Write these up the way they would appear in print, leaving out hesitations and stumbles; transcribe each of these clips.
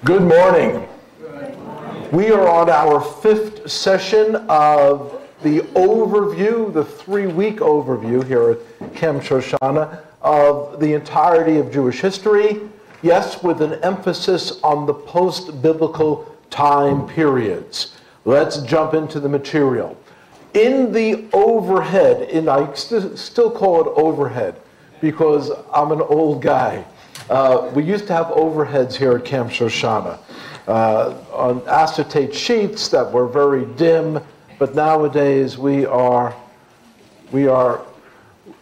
Good morning. We are on our fifth session of the overview, the 3-week overview here at Camp Shoshanah of the entirety of Jewish history, yes, with an emphasis on the post-biblical time periods. Let's jump into the material. In the overhead, I still call it overhead because I'm an old guy. We used to have overheads here at Camp Shoshanah on acetate sheets that were very dim, but nowadays we are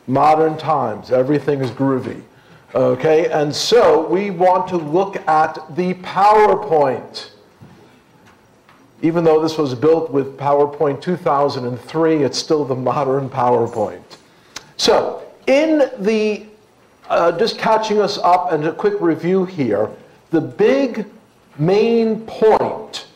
modern times. Everything is groovy. Okay, and so we want to look at the PowerPoint. Even though this was built with PowerPoint 2003, it's still the modern PowerPoint. So, in the just catching us up and a quick review here, the big main point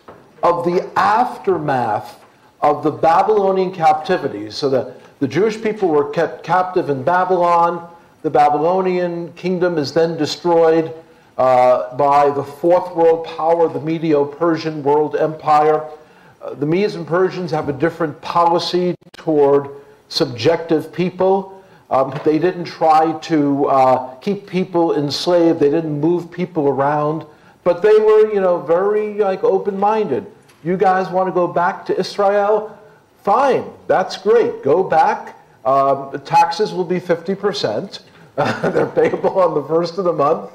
of the aftermath of the Babylonian captivity, so that the Jewish people were kept captive in Babylon, the Babylonian kingdom is then destroyed by the fourth world power, the Medo-Persian world empire. The Medes and Persians have a different policy toward subjective people. They didn't try to keep people enslaved. They didn't move people around. But they were, very open-minded. You guys want to go back to Israel? Fine, that's great. Go back. Taxes will be 50%. They're payable on the first of the month,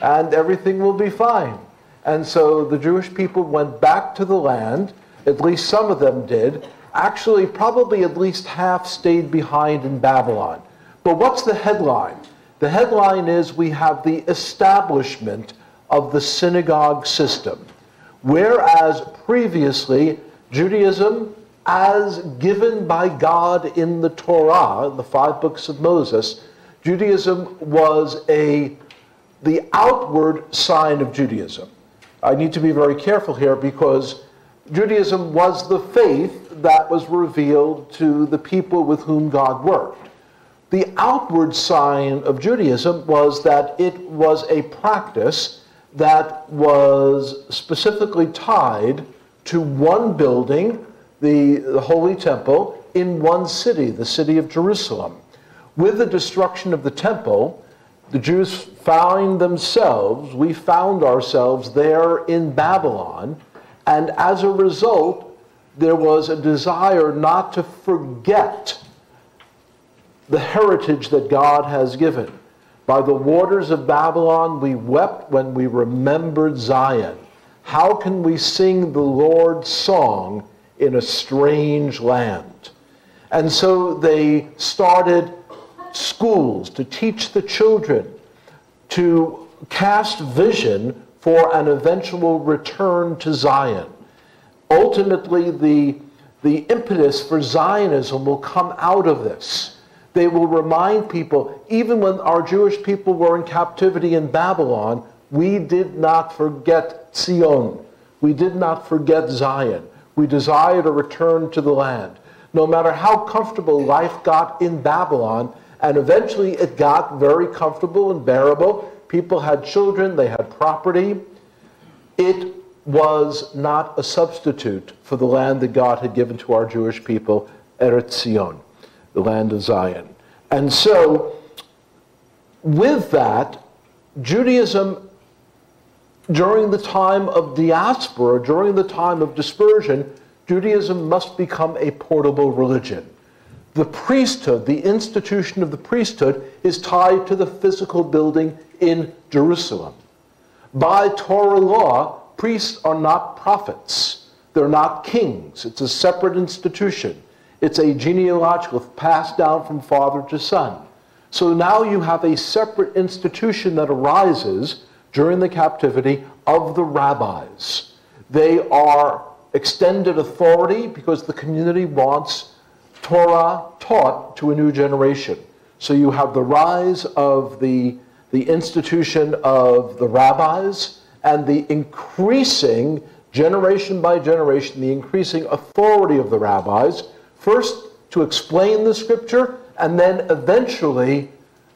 and everything will be fine. And so the Jewish people went back to the land. At least some of them did. Actually, probably at least half stayed behind in Babylon. But what's the headline? The headline is we have the establishment of the synagogue system. Whereas previously, Judaism, as given by God in the Torah, the 5 books of Moses, Judaism was the outward sign of Judaism. I need to be very careful here because Judaism was the faith that was revealed to the people with whom God worked. The outward sign of Judaism was that it was a practice that was specifically tied to one building, the Holy Temple, in one city, the city of Jerusalem. With the destruction of the temple, the Jews found ourselves there in Babylon, and as a result, there was a desire not to forget the heritage that God has given. By the waters of Babylon, we wept when we remembered Zion. How can we sing the Lord's song in a strange land? And so they started schools to teach the children, to cast vision for an eventual return to Zion. Ultimately, the impetus for Zionism will come out of this. They will remind people, even when our Jewish people were in captivity in Babylon, we did not forget Zion. We did not forget Zion. We desired a return to the land. No matter how comfortable life got in Babylon, and eventually it got very comfortable and bearable. People had children, they had property. It was not a substitute for the land that God had given to our Jewish people, Eretz Zion, the land of Zion. And so, with that, Judaism, during the time of diaspora, during the time of dispersion, Judaism must become a portable religion. The priesthood, the institution of the priesthood, is tied to the physical building in Jerusalem. By Torah law, priests are not prophets. They're not kings. It's a separate institution. It's a genealogical, passed down from father to son. So now you have a separate institution that arises during the captivity of the rabbis. They are extended authority because the community wants Torah taught to a new generation. So you have the rise of the institution of the rabbis and the increasing, generation by generation, the increasing authority of the rabbis, first to explain the scripture and then eventually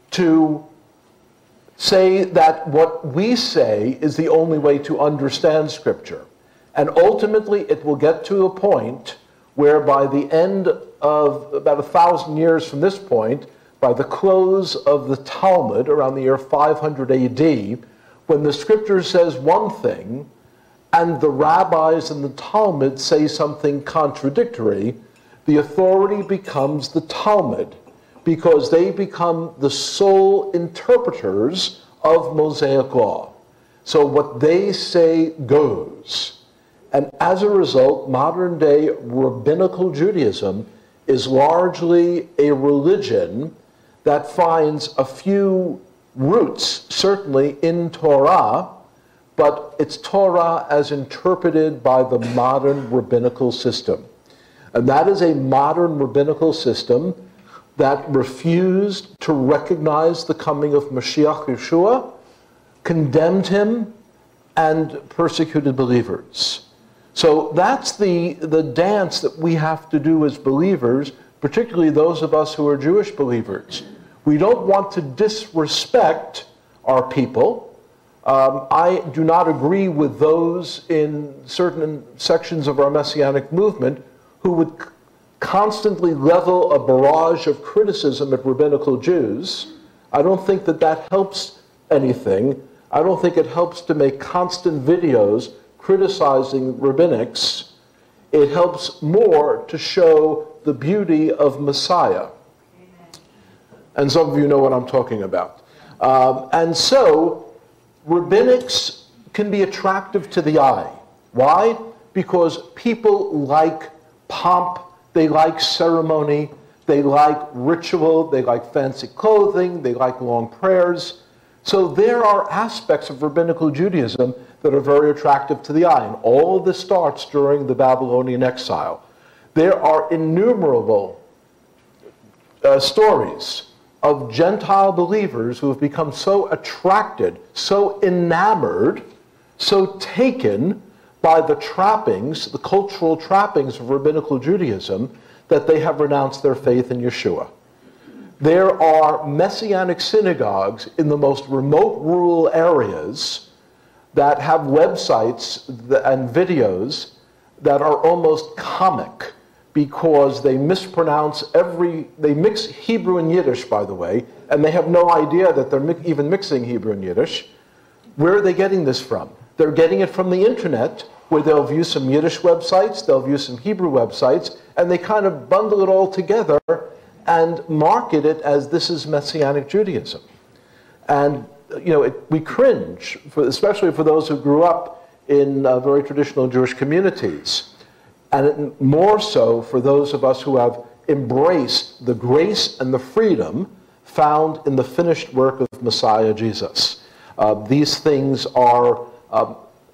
to say that what we say is the only way to understand Scripture. And ultimately, it will get to a point where by the end of about 1,000 years from this point, by the close of the Talmud, around the year 500 AD, when the Scripture says one thing, and the rabbis in the Talmud say something contradictory, the authority becomes the Talmud, because they become the sole interpreters of Mosaic law. So what they say goes. And as a result, modern-day rabbinical Judaism is largely a religion that finds a few roots, certainly in Torah, but it's Torah as interpreted by the modern rabbinical system. And that is a modern rabbinical system that refused to recognize the coming of Mashiach Yeshua, condemned him, and persecuted believers. So that's the dance that we have to do as believers, particularly those of us who are Jewish believers. We don't want to disrespect our people. I do not agree with those in certain sections of our Messianic movement who would constantly level a barrage of criticism at rabbinical Jews. I don't think that that helps anything. I don't think it helps to make constant videos criticizing rabbinics. It helps more to show the beauty of Messiah. And some of you know what I'm talking about. And so, rabbinics can be attractive to the eye. Why? Because people like pomp, they like ceremony, they like ritual, they like fancy clothing, they like long prayers. So there are aspects of rabbinical Judaism that are very attractive to the eye. And all of this starts during the Babylonian exile. There are innumerable stories of Gentile believers who have become so attracted, so enamored, so taken by the trappings, the cultural trappings of rabbinical Judaism, that they have renounced their faith in Yeshua. There are Messianic synagogues in the most remote rural areas that have websites and videos that are almost comic because they mispronounce they mix Hebrew and Yiddish, by the way, and they have no idea that they're even mixing Hebrew and Yiddish. Where are they getting this from? They're getting it from the internet, where they'll view some Yiddish websites, they'll view some Hebrew websites, and they kind of bundle it all together and market it as this is Messianic Judaism. And we cringe, especially for those who grew up in very traditional Jewish communities. And more so for those of us who have embraced the grace and the freedom found in the finished work of Messiah Jesus. These things are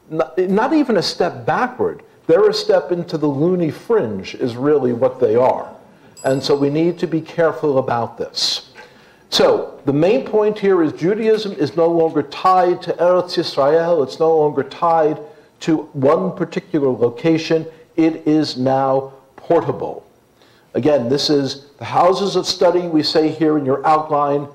not even a step backward. They're a step into the loony fringe is really what they are. And so we need to be careful about this. So the main point here is Judaism is no longer tied to Eretz Yisrael. It's no longer tied to one particular location. It is now portable. Again, this is the houses of study we say here in your outline,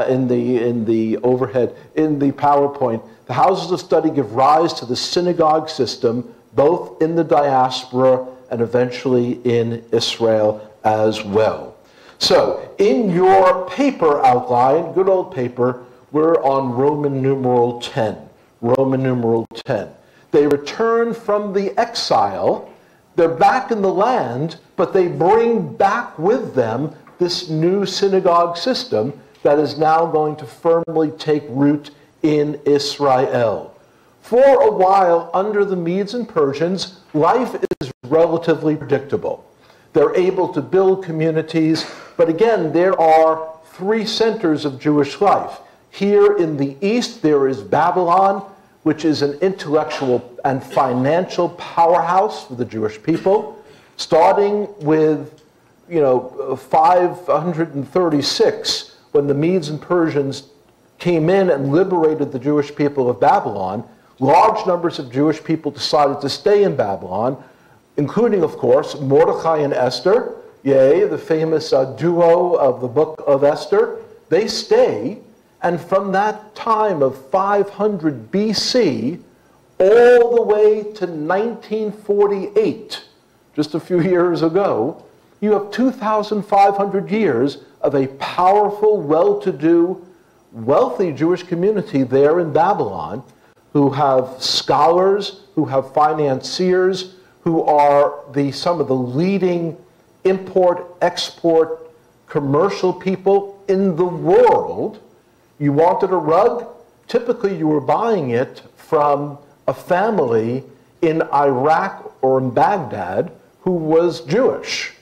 in the overhead, in the PowerPoint. The houses of study give rise to the synagogue system, both in the diaspora and eventually in Israel as well. So, in your paper outline, good old paper, we're on Roman numeral 10. Roman numeral 10. They return from the exile. They're back in the land, but they bring back with them this new synagogue system that is now going to firmly take root in Israel. For a while, under the Medes and Persians, life is relatively predictable. They're able to build communities, but again, there are three centers of Jewish life. Here in the east, there is Babylon, which is an intellectual and financial powerhouse for the Jewish people, starting with 536, when the Medes and Persians came in and liberated the Jewish people of Babylon. Large numbers of Jewish people decided to stay in Babylon, including, of course, Mordecai and Esther, the famous duo of the book of Esther. They stay, And from that time of 500 BC all the way to 1948, just a few years ago, you have 2,500 years of a powerful, well-to-do, wealthy Jewish community there in Babylon who have scholars, who have financiers, who are some of the leading import, export, commercial people in the world. You wanted a rug? Typically you were buying it from a family in Iraq or in Baghdad who was Jewish.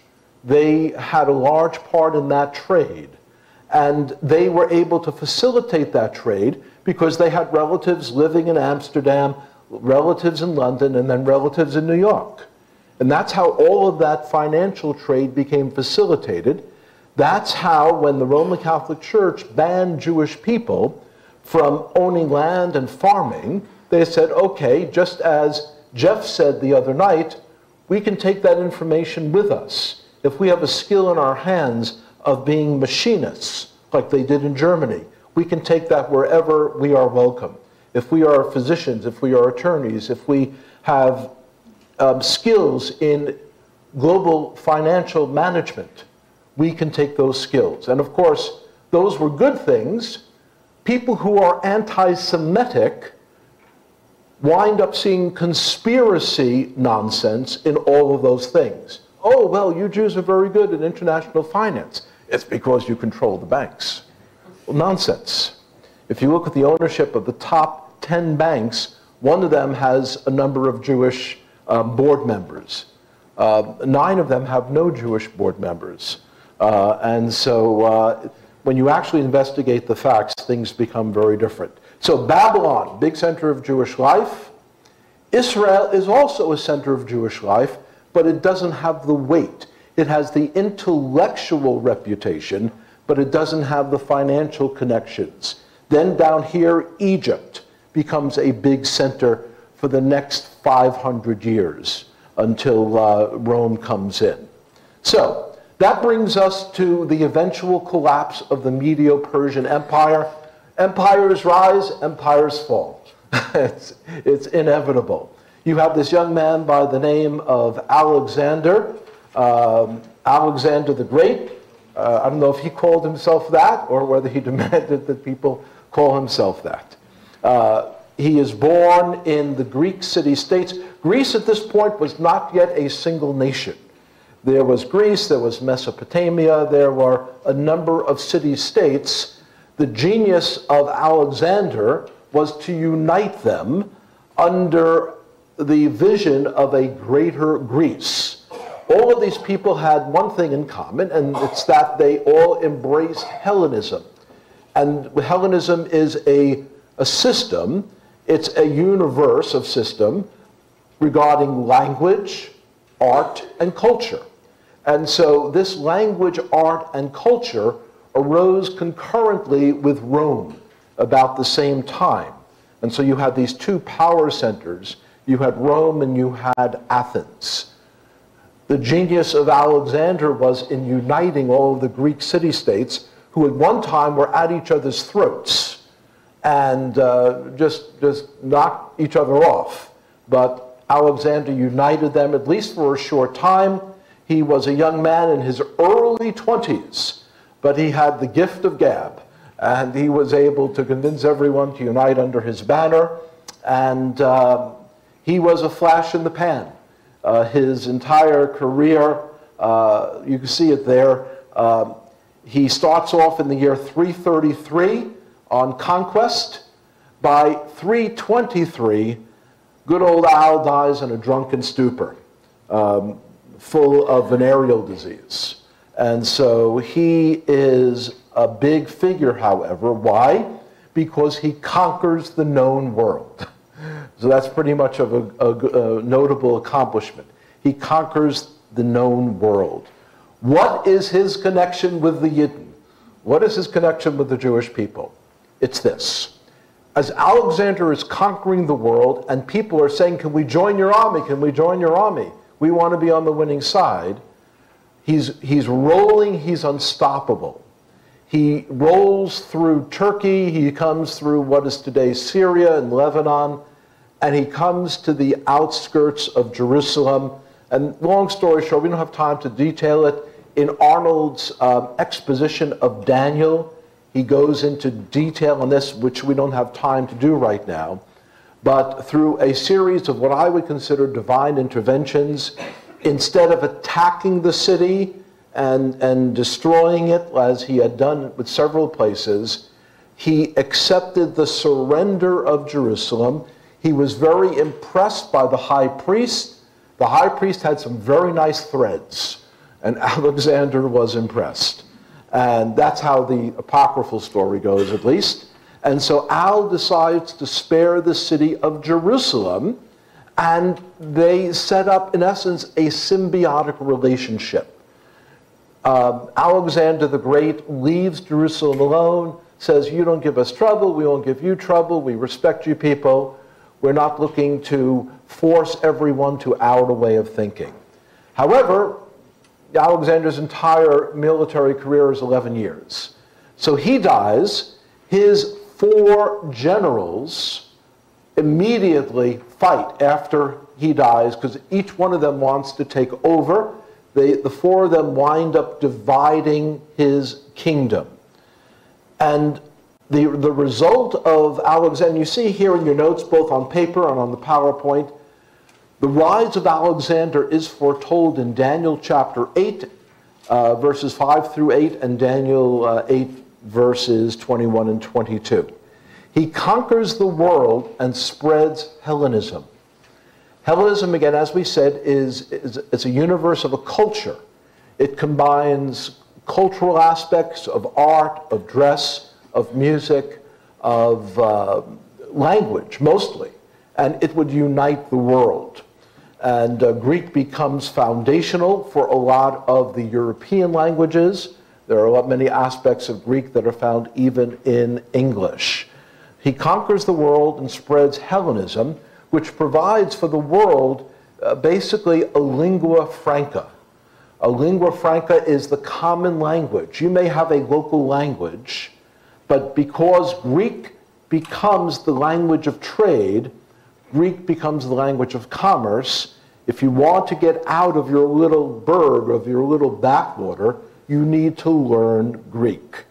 They had a large part in that trade. And they were able to facilitate that trade because they had relatives living in Amsterdam, relatives in London, and then relatives in New York. And that's how all of that financial trade became facilitated. That's how, when the Roman Catholic Church banned Jewish people from owning land and farming, they said, okay, just as Jeff said the other night, we can take that information with us. If we have a skill in our hands of being machinists, like they did in Germany, we can take that wherever we are welcome. If we are physicians, if we are attorneys, if we have skills in global financial management, we can take those skills. And of course, those were good things. People who are anti-Semitic wind up seeing conspiracy nonsense in all of those things. Oh, well, you Jews are very good at international finance. It's because you control the banks. Well, nonsense. If you look at the ownership of the top 10 banks, one of them has a number of Jewish board members. 9 of them have no Jewish board members. And so when you actually investigate the facts, things become very different. So Babylon, big center of Jewish life. Israel is also a center of Jewish life, but it doesn't have the weight. It has the intellectual reputation, but it doesn't have the financial connections. Then down here, Egypt becomes a big center for the next 500 years until Rome comes in. So that brings us to the eventual collapse of the Medo-Persian Empire. Empires rise, empires fall. It's inevitable. You have this young man by the name of Alexander, Alexander the Great. I don't know if he called himself that or whether he demanded that people call himself that. He is born in the Greek city-states. Greece at this point was not yet a single nation. There was Greece, there was Mesopotamia, there were a number of city-states. The genius of Alexander was to unite them under the vision of a greater Greece. All of these people had one thing in common, and it's that they all embraced Hellenism. And Hellenism is a system, it's a universe of system regarding language, art, and culture. And so this language, art, and culture arose concurrently with Rome about the same time. And so you had these two power centers. You had Rome and you had Athens. The genius of Alexander was in uniting all of the Greek city-states who at one time were at each other's throats and just knocked each other off. But Alexander united them, at least for a short time. He was a young man in his early 20s, but he had the gift of gab, and he was able to convince everyone to unite under his banner, and he was a flash in the pan. His entire career, you can see it there, he starts off in the year 333 on conquest. By 323, good old Al dies in a drunken stupor, full of venereal disease. And so he is a big figure, however. Why? Because he conquers the known world. So that's pretty much of a notable accomplishment. He conquers the known world. What is his connection with the Yidden? What is his connection with the Jewish people? It's this. As Alexander is conquering the world and people are saying, can we join your army? Can we join your army? We want to be on the winning side. He's rolling, he's unstoppable. He rolls through Turkey, he comes through what is today Syria and Lebanon, and he comes to the outskirts of Jerusalem. And long story short, we don't have time to detail it. In Arnold's exposition of Daniel, he goes into detail on this, which we don't have time to do right now. But through a series of what I would consider divine interventions, instead of attacking the city and destroying it, as he had done with several places, he accepted the surrender of Jerusalem. He was very impressed by the high priest. The high priest had some very nice threads, and Alexander was impressed. And that's how the apocryphal story goes, at least. And so Al decides to spare the city of Jerusalem, and they set up, in essence, a symbiotic relationship. Alexander the Great leaves Jerusalem alone, says, you don't give us trouble, we won't give you trouble, we respect you people. We're not looking to force everyone to our way of thinking. However, Alexander's entire military career is 11 years. So he dies. His 4 generals immediately fight after he dies because each one of them wants to take over. The 4 of them wind up dividing his kingdom. And the result of Alexander, you see here in your notes, both on paper and on the PowerPoint, the rise of Alexander is foretold in Daniel chapter 8, verses 5 through 8, and Daniel 8, verses 21 and 22. He conquers the world and spreads Hellenism. Hellenism, again, as we said, is a universe of a culture. It combines cultural aspects of art, of dress, of music, of language, mostly. And it would unite the world. And Greek becomes foundational for a lot of the European languages. There are many aspects of Greek that are found even in English. He conquers the world and spreads Hellenism, which provides for the world basically a lingua franca. A lingua franca is the common language. You may have a local language, but because Greek becomes the language of trade, Greek becomes the language of commerce. If you want to get out of your little burg, of your little backwater, you need to learn Greek.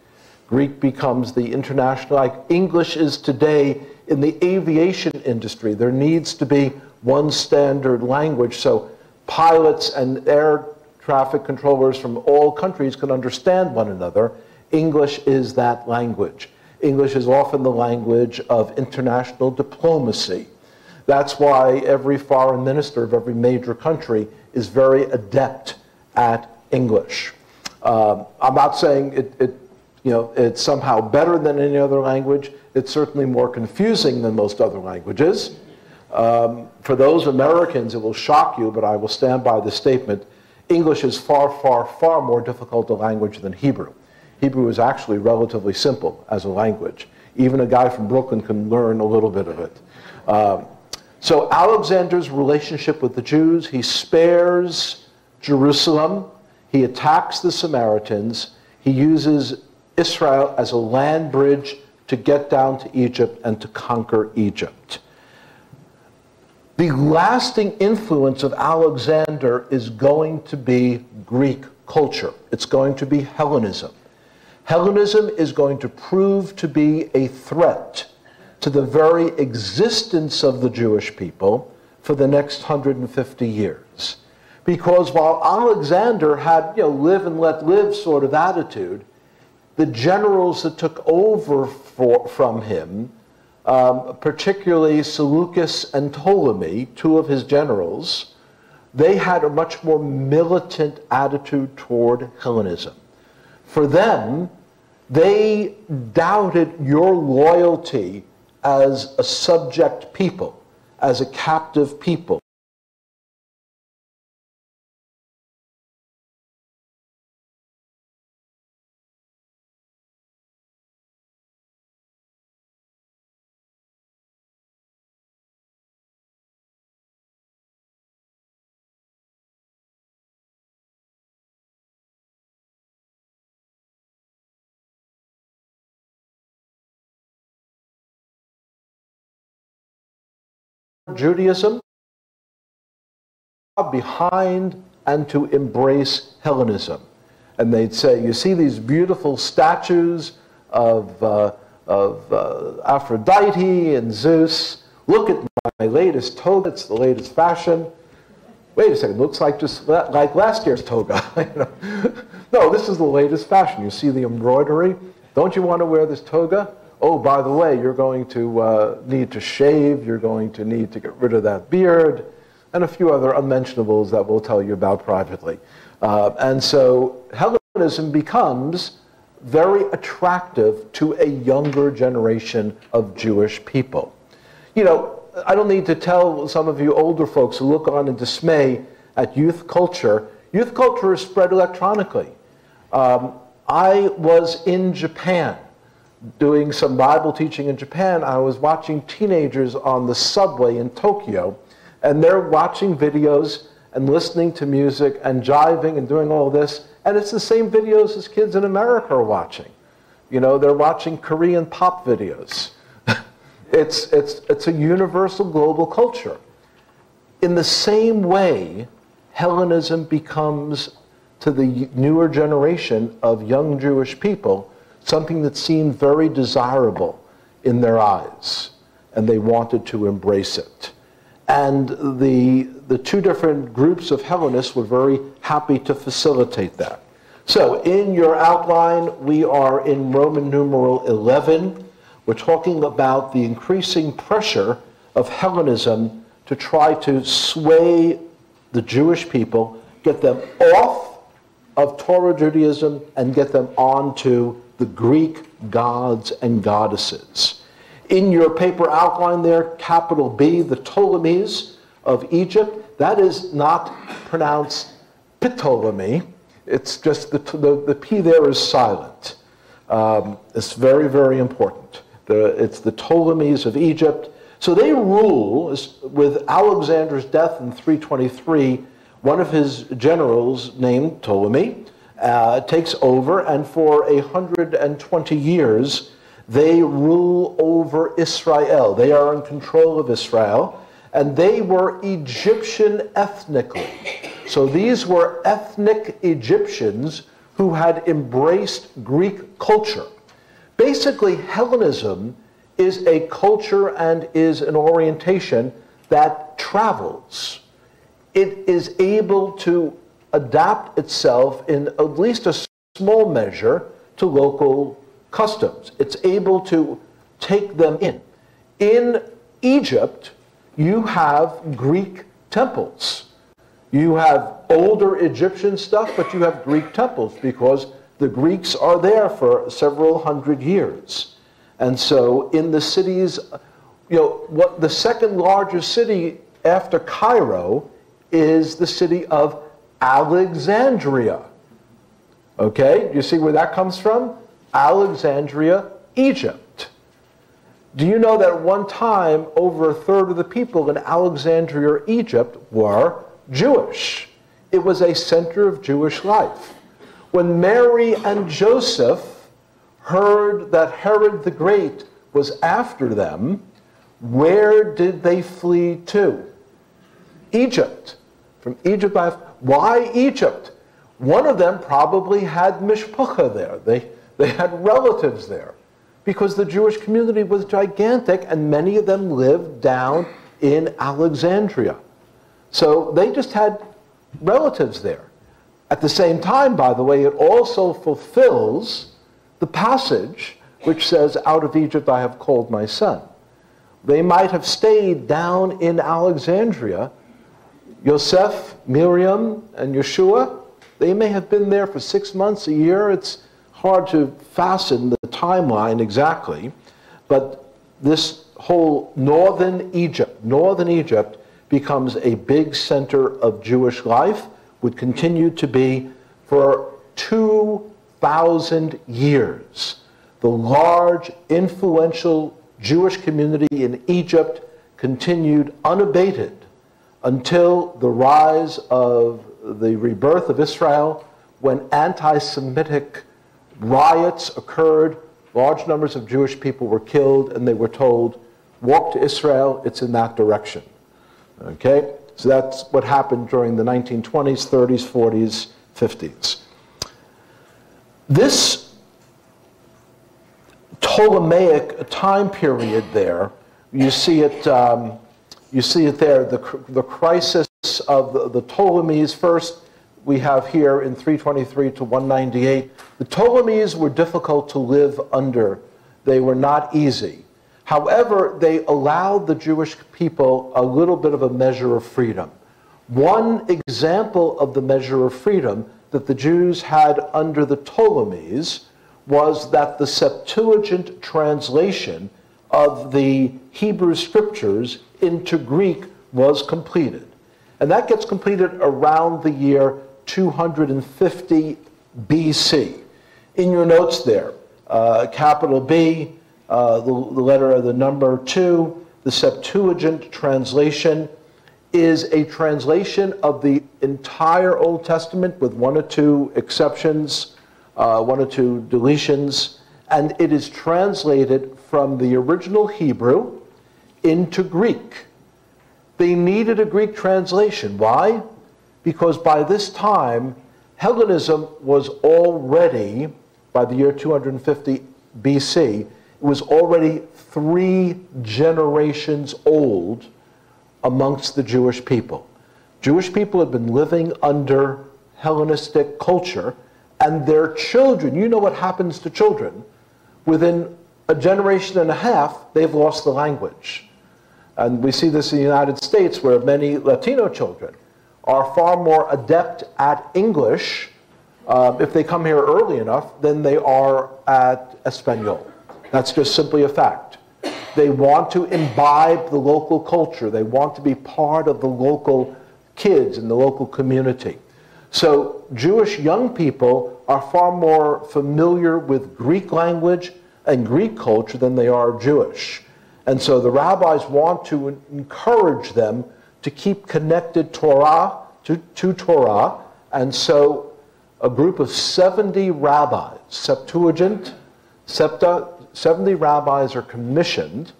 Greek becomes the international, like English is today in the aviation industry. There needs to be one standard language so pilots and air traffic controllers from all countries can understand one another. English is that language. English is often the language of international diplomacy. That's why every foreign minister of every major country is very adept at English. I'm not saying it's somehow better than any other language. It's certainly more confusing than most other languages. For those Americans, it will shock you, but I will stand by the statement. English is far, far, far more difficult a language than Hebrew. Hebrew is actually relatively simple as a language. Even a guy from Brooklyn can learn a little bit of it. So Alexander's relationship with the Jews, he spares Jerusalem, he attacks the Samaritans, he uses Israel as a land bridge to get down to Egypt and to conquer Egypt. The lasting influence of Alexander is going to be Greek culture. It's going to be Hellenism. Hellenism is going to prove to be a threat to the very existence of the Jewish people for the next 150 years. Because while Alexander had, live and let live sort of attitude, the generals that took over from him, particularly Seleucus and Ptolemy, 2 of his generals, they had a much more militant attitude toward Hellenism. For them, they doubted your loyalty as a subject people, as a captive people. Judaism behind and to embrace Hellenism. And they'd say, you see these beautiful statues of Aphrodite and Zeus. Look at my latest toga. It's the latest fashion. Wait a second, looks like just like last year's toga. No, this is the latest fashion. You see the embroidery? Don't you want to wear this toga? Oh, by the way, you're going to need to shave. You're going to need to get rid of that beard, and a few other unmentionables that we'll tell you about privately. And so Hellenism becomes very attractive to a younger generation of Jewish people. You know, I don't need to tell some of you older folks who look on in dismay at youth culture. Youth culture is spread electronically. I was in Japan doing some Bible teaching in Japan. I was watching teenagers on the subway in Tokyo, and they're watching videos and listening to music and jiving and doing all this, and it's the same videos as kids in America are watching. You know, they're watching Korean pop videos. It's a universal global culture. In the same way, Hellenism becomes, to the newer generation of young Jewish people, something that seemed very desirable in their eyes, and they wanted to embrace it. And the two different groups of Hellenists were very happy to facilitate that. So in your outline, we are in Roman numeral 11. We're talking about the increasing pressure of Hellenism to try to sway the Jewish people, get them off of Torah Judaism and get them onto the Greek gods and goddesses. In your paper outline there, capital B, the Ptolemies of Egypt. That is not pronounced Ptolemy. It's just the P there is silent. It's very, very important. It's the Ptolemies of Egypt. So they rule, with Alexander's death in 323, one of his generals named Ptolemy takes over, and for 120 years, they rule over Israel. They are in control of Israel, and they were Egyptian ethnically. So these were ethnic Egyptians who had embraced Greek culture. Basically, Hellenism is a culture and is an orientation that travels. It is able to adapt itself in at least a small measure to local customs. It's able to take them in. In Egypt, you have Greek temples. You have older Egyptian stuff, but you have Greek temples because the Greeks are there for several hundred years. And so in the cities, what the second largest city after Cairo is the city of Alexandria. Okay, you see where that comes from? Alexandria, Egypt. Do you know that at one time, over a third of the people in Alexandria, Egypt, were Jewish? It was a center of Jewish life. When Mary and Joseph heard that Herod the Great was after them, where did they flee to? Egypt. From Egypt. Why Egypt? One of them probably had mishpucha there. They had relatives there, because the Jewish community was gigantic, and many of them lived down in Alexandria. So they just had relatives there. At the same time, by the way, it also fulfills the passage which says, "Out of Egypt I have called my son." They might have stayed down in Alexandria. Yosef, Miriam, and Yeshua, they may have been there for 6 months, a year. It's hard to fasten the timeline exactly. But this whole northern Egypt becomes a big center of Jewish life, would continue to be for 2,000 years. The large, influential Jewish community in Egypt continued unabated until the rise of the rebirth of Israel, when anti-Semitic riots occurred, large numbers of Jewish people were killed, and they were told, walk to Israel, it's in that direction. Okay? So that's what happened during the 1920s, 30s, 40s, 50s. This Ptolemaic time period there, you see it there, the crisis of the Ptolemies. First, we have here in 323 to 198. The Ptolemies were difficult to live under. They were not easy. However, they allowed the Jewish people a little bit of a measure of freedom. One example of the measure of freedom that the Jews had under the Ptolemies was that the Septuagint translation of the Hebrew scriptures into Greek was completed. And that gets completed around the year 250 BC. In your notes there, capital B, the letter of the number 2, the Septuagint translation is a translation of the entire Old Testament with one or two exceptions, one or two deletions, and it is translated from the original Hebrew into Greek. They needed a Greek translation. Why? Because by this time, Hellenism was already, by the year 250 BC, it was already 3 generations old amongst the Jewish people. Jewish people had been living under Hellenistic culture, and their children, you know what happens to children, within a generation and a half, they've lost the language. And we see this in the United States, where many Latino children are far more adept at English if they come here early enough than they are at Espanol. That's just simply a fact. They want to imbibe the local culture. They want to be part of the local kids in the local community. So Jewish young people are far more familiar with Greek language and Greek culture than they are Jewish. And so the rabbis want to encourage them to keep connected Torah to Torah. And so a group of 70 rabbis, Septuagint, 70 rabbis are commissioned,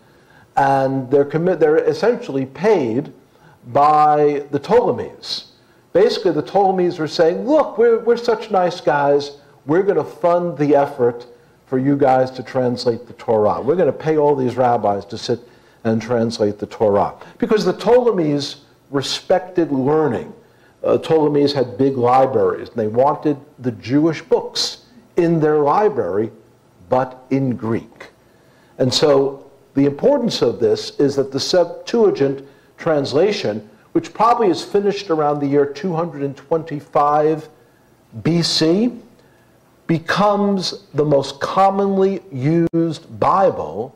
and they're essentially paid by the Ptolemies. Basically, the Ptolemies are saying, look, we're such nice guys, we're going to fund the effort for you guys to translate the Torah. We're going to pay all these rabbis to sit and translate the Torah. Because the Ptolemies respected learning. Ptolemies had big libraries, and they wanted the Jewish books in their library, but in Greek. And so the importance of this is that the Septuagint translation, which probably is finished around the year 225 BC, becomes the most commonly used Bible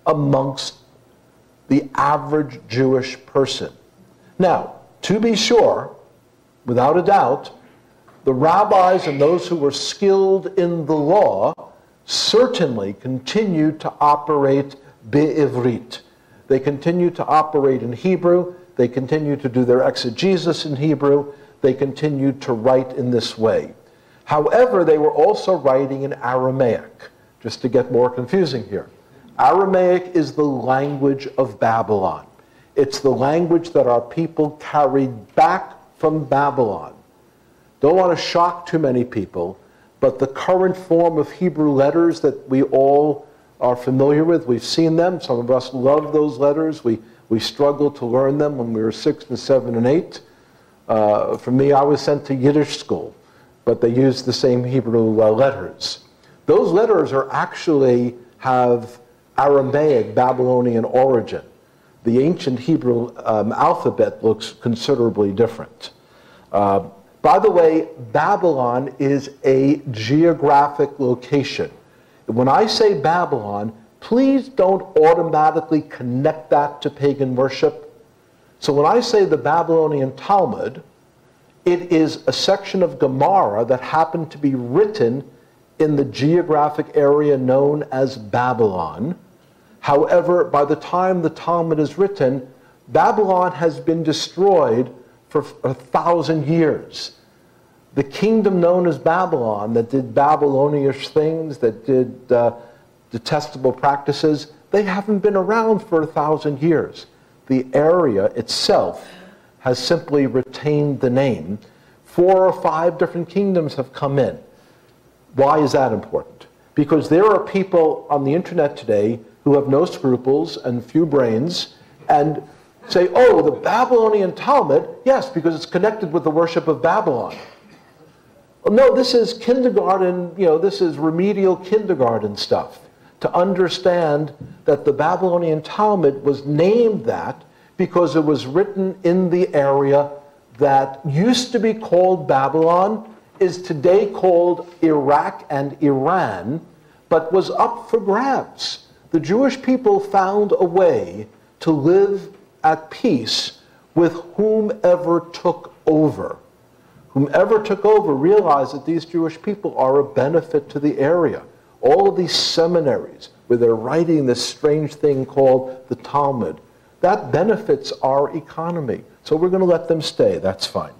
amongst the average Jewish person. Now, to be sure, without a doubt, the rabbis and those who were skilled in the law certainly continued to operate be'ivrit. They continued to operate in Hebrew. They continued to do their exegesis in Hebrew. They continued to write in this way. However, they were also writing in Aramaic, just to get more confusing here. Aramaic is the language of Babylon. It's the language that our people carried back from Babylon. Don't want to shock too many people, but the current form of Hebrew letters that we all are familiar with, we've seen them. Some of us love those letters. We struggled to learn them when we were 6 and 7 and 8. For me, I was sent to Yiddish school, but they use the same Hebrew letters. Those letters actually have Aramaic, Babylonian origin. The ancient Hebrew alphabet looks considerably different. By the way, Babylon is a geographic location. When I say Babylon, please don't automatically connect that to pagan worship. So when I say the Babylonian Talmud, it is a section of Gemara that happened to be written in the geographic area known as Babylon. However, by the time the Talmud is written, Babylon has been destroyed for 1,000 years. The kingdom known as Babylon, that did Babylonish things, that did detestable practices, they haven't been around for 1,000 years. the area itself has simply retained the name. 4 or 5 different kingdoms have come in. Why is that important? Because there are people on the internet today who have no scruples and few brains and say, oh, the Babylonian Talmud, yes, because it's connected with the worship of Babylon. Well, no, this is kindergarten, this is remedial kindergarten stuff. To understand that the Babylonian Talmud was named that because it was written in the area that used to be called Babylon, is today called Iraq and Iran, but was up for grabs. The Jewish people found a way to live at peace with whomever took over. Whomever took over realized that these Jewish people are a benefit to the area. All of these seminaries where they're writing this strange thing called the Talmud, that benefits our economy. So we're going to let them stay. That's fine.